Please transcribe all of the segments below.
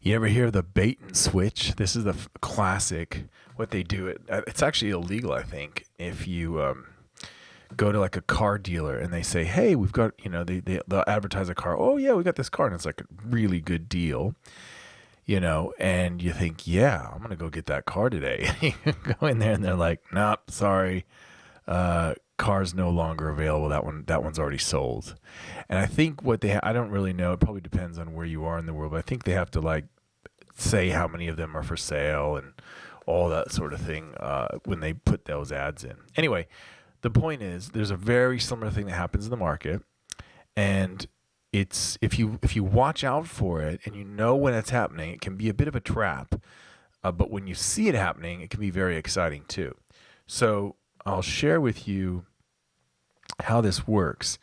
You ever hear of the bait and switch? This is the classic. What they do, it's actually illegal, I think, if you go to like a car dealer and they say, hey, we've got, they'll advertise a car. Oh, yeah, we got this car. And it's like a really good deal, and you think, yeah, I'm going to go get that car today. You go in there and they're like, nope, sorry. Car's no longer available. That one's already sold. And I think I don't really know. It probably depends on where you are in the world, but I think they have to like say how many of them are for sale and all that sort of thing when they put those ads in. Anyway, the point is there's a very similar thing that happens in the market, and it's if you watch out for it and you know when it's happening, it can be a bit of a trap. But when you see it happening, it can be very exciting too. So I'll share with you how this works.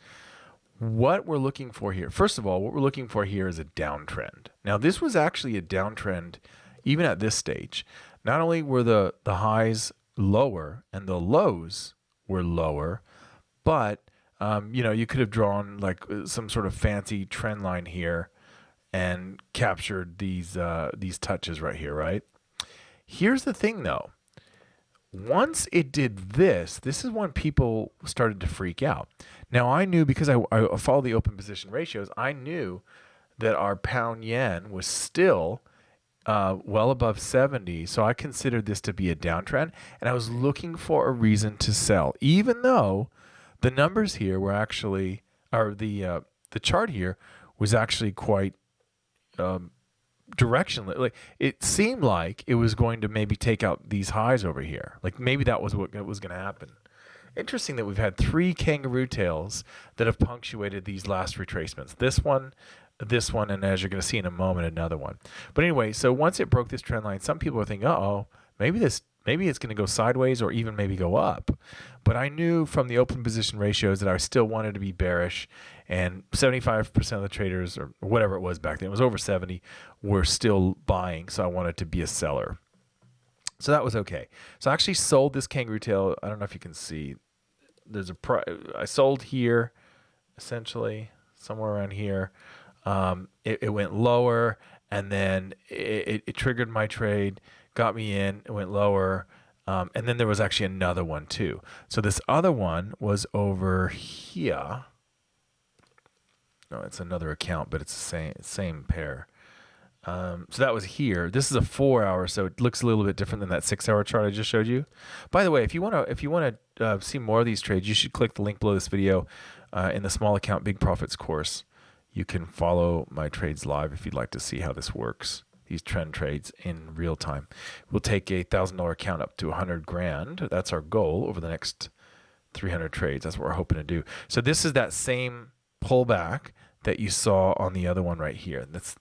What we're looking for here, first of all, what we're looking for here is a downtrend. Now, this was actually a downtrend even at this stage. Not only were the highs lower and the lows were lower, but you could have drawn like some sort of fancy trend line here and captured these touches right here, right? Here's the thing though. Once it did this is when people started to freak out. Now, I knew, because I follow the open position ratios, I knew that our pound yen was still well above 70. So I considered this to be a downtrend, and I was looking for a reason to sell, even though the numbers here were actually, or the chart here was actually quite directionless. Like, it seemed like it was going to maybe take out these highs over here. Like maybe that was what was going to happen. Interesting that we've had 3 kangaroo tails that have punctuated these last retracements. This one, and as you're going to see in a moment, another one. But anyway, so once it broke this trend line, some people are thinking, uh-oh, maybe it's going to go sideways or even maybe go up. But I knew from the open position ratios that I still wanted to be bearish, and 75% of the traders, or whatever it was back then, it was over 70, were still buying, so I wanted to be a seller. So that was okay. So I actually sold this kangaroo tail. I don't know if you can see. I sold here, essentially, somewhere around here. It went lower, and then it triggered my trade, got me in, it went lower, and then there was actually another one too. So this other one was over here. No, it's another account, but it's the same pair. So that was here. This is a 4-hour, so it looks a little bit different than that 6-hour chart I just showed you. By the way, if you want to see more of these trades, you should click the link below this video in the Small Account Big Profits course. You can follow my trades live if you'd like to see how this works. These trend trades in real time. We'll take a $1,000 account up to 100 grand. That's our goal over the next 300 trades. That's what we're hoping to do. So this is that same pullback that you saw on the other one right here. That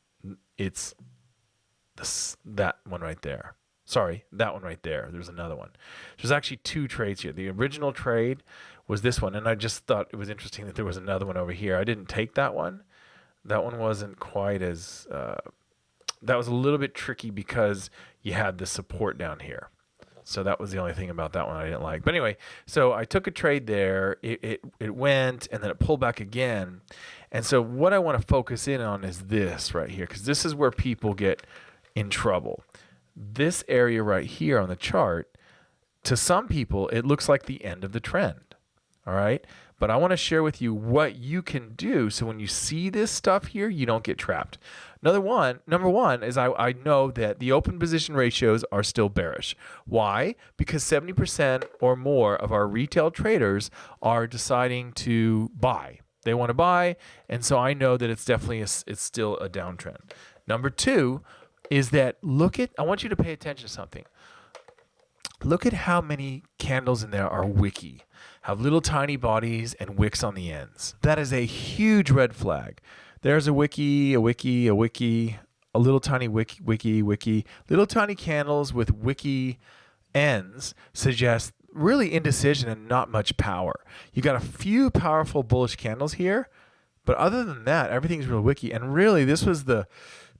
one right there. Sorry, that one right there. There's another one. There's actually 2 trades here. The original trade was this one, and I just thought it was interesting that there was another one over here. I didn't take that one. That one wasn't quite as... that was a little bit tricky because you had the support down here. So that was the only thing about that one I didn't like. But anyway, so I took a trade there. It went, and then it pulled back again. And so what I want to focus in on is this right here, because this is where people get in trouble. This area right here on the chart, to some people, it looks like the end of the trend. All right? But I want to share with you what you can do so when you see this stuff here, you don't get trapped. Number one is I know that the open position ratios are still bearish. Why? Because 70% or more of our retail traders are deciding to buy. They want to buy, and so I know that it's definitely it's still a downtrend. Number 2 is that I want you to pay attention to something. Look at how many candles in there are wicky, have little tiny bodies and wicks on the ends. That is a huge red flag. There's a wiki, a little tiny wiki. Little tiny candles with wiki ends suggest really indecision and not much power. You got a few powerful bullish candles here, but other than that, everything's real wiki. And really, this was the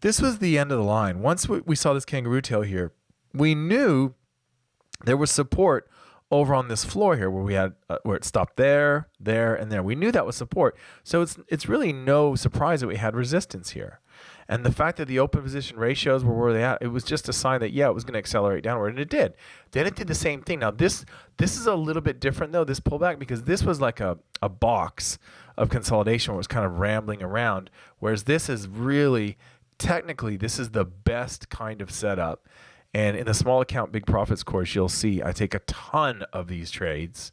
end of the line. Once we saw this kangaroo tail here, we knew there was support over on this floor here where we had where it stopped there, and there. We knew that was support. So it's really no surprise that we had resistance here. And the fact that the open position ratios were where they at, it was just a sign that, yeah, it was going to accelerate downward, and it did. Then it did the same thing. Now, this is a little bit different, though, this pullback, because this was like a box of consolidation where it was kind of rambling around, whereas this is really, technically, this is the best kind of setup. And in the small account big profits course, you'll see I take a ton of these trades.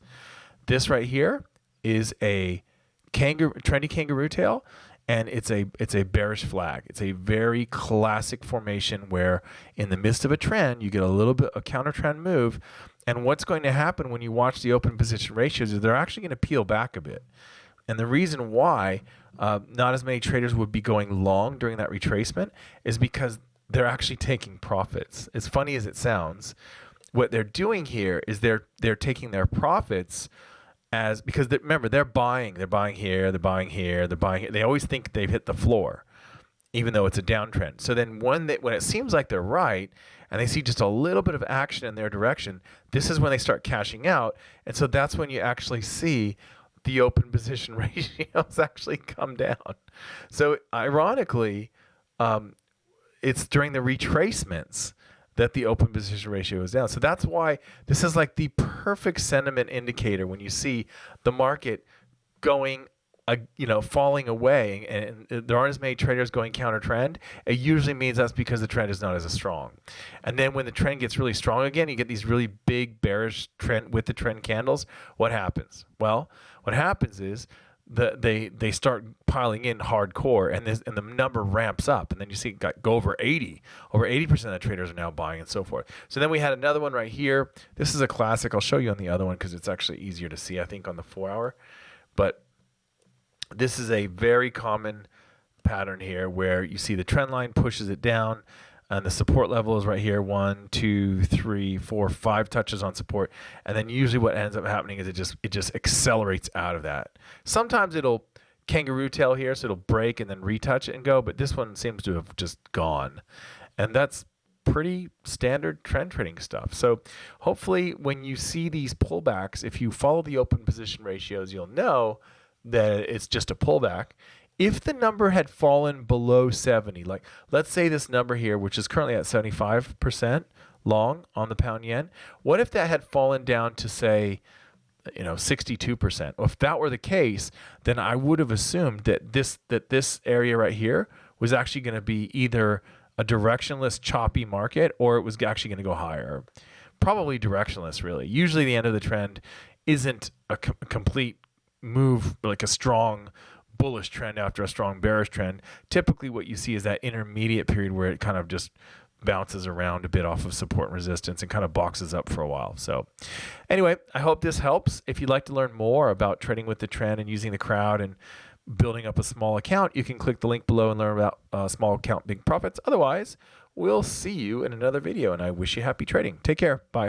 This right here is a trendy kangaroo tail, and it's a bearish flag. It's a very classic formation where in the midst of a trend, you get a little bit a counter trend move. And what's going to happen when you watch the open position ratios is they're actually going to peel back a bit. And the reason why not as many traders would be going long during that retracement is because they're actually taking profits. As funny as it sounds, what they're doing here is they're taking their profits as, because remember, they're buying here, they're buying here, they're buying here. They always think they've hit the floor, even though it's a downtrend. So then when it seems like they're right and they see just a little bit of action in their direction, this is when they start cashing out. And so that's when you actually see the open position ratios actually come down. So ironically, it's during the retracements that the open position ratio is down. So that's why this is like the perfect sentiment indicator when you see the market going, falling away, and there aren't as many traders going counter trend. It usually means that's because the trend is not as strong. And then when the trend gets really strong again, you get these really big bearish trend with the trend candles. What happens? Well, what happens is they start piling in hardcore, and the number ramps up, and then you see it go over 80. Over 80% of the traders are now buying, and so forth. So then we had another one right here. This is a classic. I'll show you on the other one because it's actually easier to see, I think, on the 4-hour. But this is a very common pattern here where you see the trend line pushes it down, and the support level is right here, 1, 2, 3, 4, 5 touches on support. And then usually what ends up happening is it just accelerates out of that. Sometimes it'll kangaroo tail here, so it'll break and then retouch it and go, but this one seems to have just gone. And that's pretty standard trend trading stuff. So hopefully when you see these pullbacks, if you follow the open position ratios, you'll know that it's just a pullback. If the number had fallen below 70, like let's say this number here, which is currently at 75% long on the pound yen, what if that had fallen down to, say, 62%? Well, if that were the case, then I would have assumed that this area right here was actually going to be either a directionless choppy market, or it was actually going to go higher. Probably directionless, really. Usually the end of the trend isn't a complete move, like a strong bullish trend after a strong bearish trend. Typically what you see is that intermediate period where it kind of just bounces around a bit off of support and resistance and kind of boxes up for a while. So anyway, I hope this helps. If you'd like to learn more about trading with the trend and using the crowd and building up a small account, you can click the link below and learn about small account big profits. Otherwise, we'll see you in another video, and I wish you happy trading. Take care. Bye.